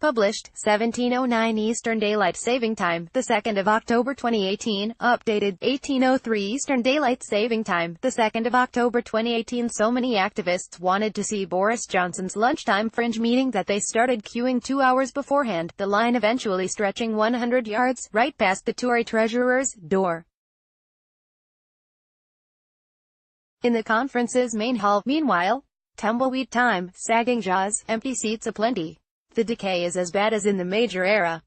Published 1709 Eastern Daylight Saving Time, the 2nd of October 2018. Updated 1803 Eastern Daylight Saving Time, the 2nd of October 2018. So many activists wanted to see Boris Johnson's lunchtime fringe meeting that they started queuing 2 hours beforehand, the line eventually stretching 100 yards, right past the Tory treasurer's door. In the conference's main hall, meanwhile, tumbleweed time, sagging jaws, empty seats aplenty. The decay is as bad as in the Major era.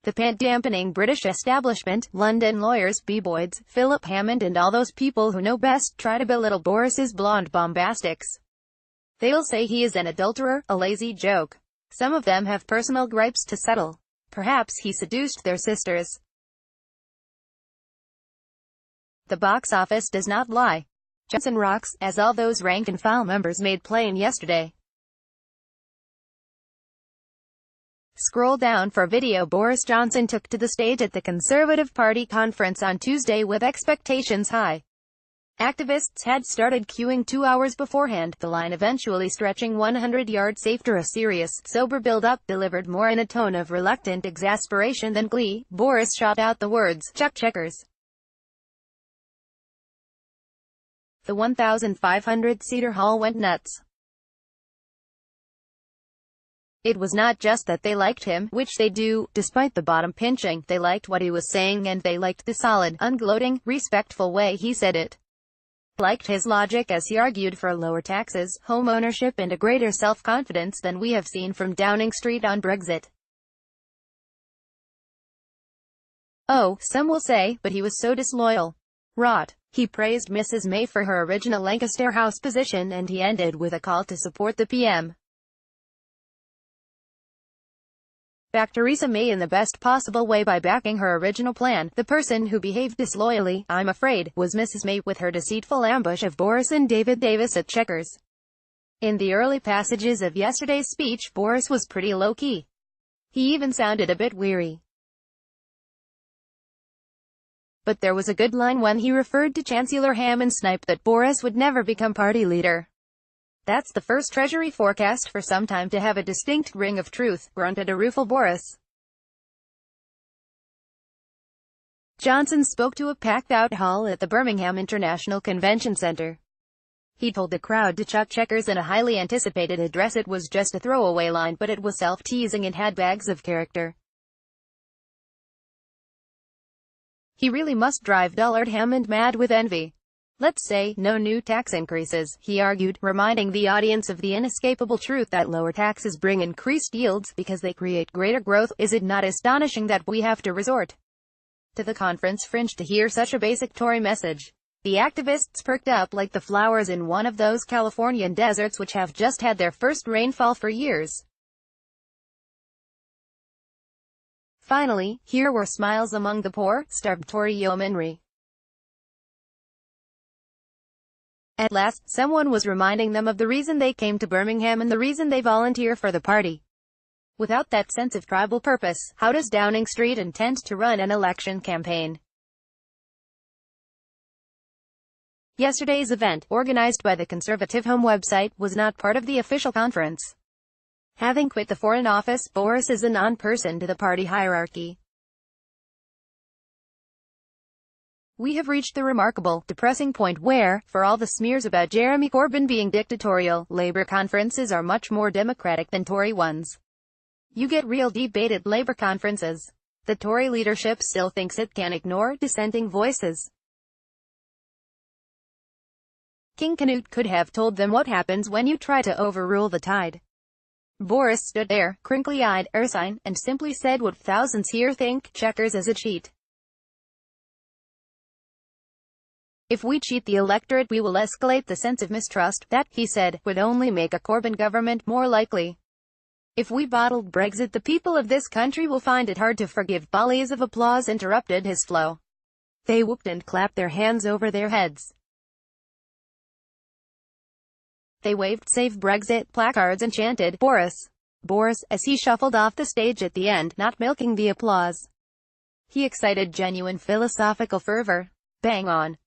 The pant-dampening British establishment, London lawyers, Beeboids, Philip Hammond and all those people who know best try to belittle Boris's blonde bombastics. They'll say he is an adulterer, a lazy joke. Some of them have personal gripes to settle. Perhaps he seduced their sisters. The box office does not lie. Johnson rocks, as all those rank-and-file members made plain yesterday. Scroll down for video. Boris Johnson took to the stage at the Conservative Party conference on Tuesday with expectations high. Activists had started queuing 2 hours beforehand, the line eventually stretching 100 yards after a serious, sober build-up delivered more in a tone of reluctant exasperation than glee. Boris shot out the words, "Chuck checkers." The 1,500-seater hall went nuts. It was not just that they liked him, which they do, despite the bottom pinching, they liked what he was saying and they liked the solid, ungloating, respectful way he said it. Liked his logic as he argued for lower taxes, home ownership and a greater self-confidence than we have seen from Downing Street on Brexit. Oh, some will say, but he was so disloyal. Rot. He praised Mrs. May for her original Lancaster House position and he ended with a call to support the PM. Back Theresa May in the best possible way by backing her original plan. The person who behaved disloyally, I'm afraid, was Mrs. May with her deceitful ambush of Boris and David Davis at Chequers. In the early passages of yesterday's speech, Boris was pretty low-key. He even sounded a bit weary. But there was a good line when he referred to Chancellor Hammond snipe that Boris would never become party leader. That's the first Treasury forecast for some time to have a distinct ring of truth, grunted a rueful Boris. Johnson spoke to a packed-out hall at the Birmingham International Convention Center. He told the crowd to chuck checkers in a highly anticipated address. It was just a throwaway line, but it was self-teasing and had bags of character. He really must drive dullard Hammond mad with envy. Let's say, no new tax increases, he argued, reminding the audience of the inescapable truth that lower taxes bring increased yields, because they create greater growth. Is it not astonishing that we have to resort to the conference fringe to hear such a basic Tory message? The activists perked up like the flowers in one of those Californian deserts which have just had their first rainfall for years. Finally, here were smiles among the poor, starved Tory yeomanry. At last, someone was reminding them of the reason they came to Birmingham and the reason they volunteer for the party. Without that sense of tribal purpose, how does Downing Street intend to run an election campaign? Yesterday's event, organized by the Conservative Home website, was not part of the official conference. Having quit the Foreign Office, Boris is a non-person to the party hierarchy. We have reached the remarkable, depressing point where, for all the smears about Jeremy Corbyn being dictatorial, Labour conferences are much more democratic than Tory ones. You get real debate at Labour conferences. The Tory leadership still thinks it can ignore dissenting voices. King Canute could have told them what happens when you try to overrule the tide. Boris stood there, crinkly-eyed, ursine, and simply said what thousands here think, Chequers is a cheat. If we cheat the electorate we will escalate the sense of mistrust. That, he said, would only make a Corbyn government more likely. If we bottled Brexit the people of this country will find it hard to forgive. Volleys of applause interrupted his flow. They whooped and clapped their hands over their heads. They waved Save Brexit placards and chanted, Boris, Boris, as he shuffled off the stage at the end, not milking the applause. He excited genuine philosophical fervor. Bang on.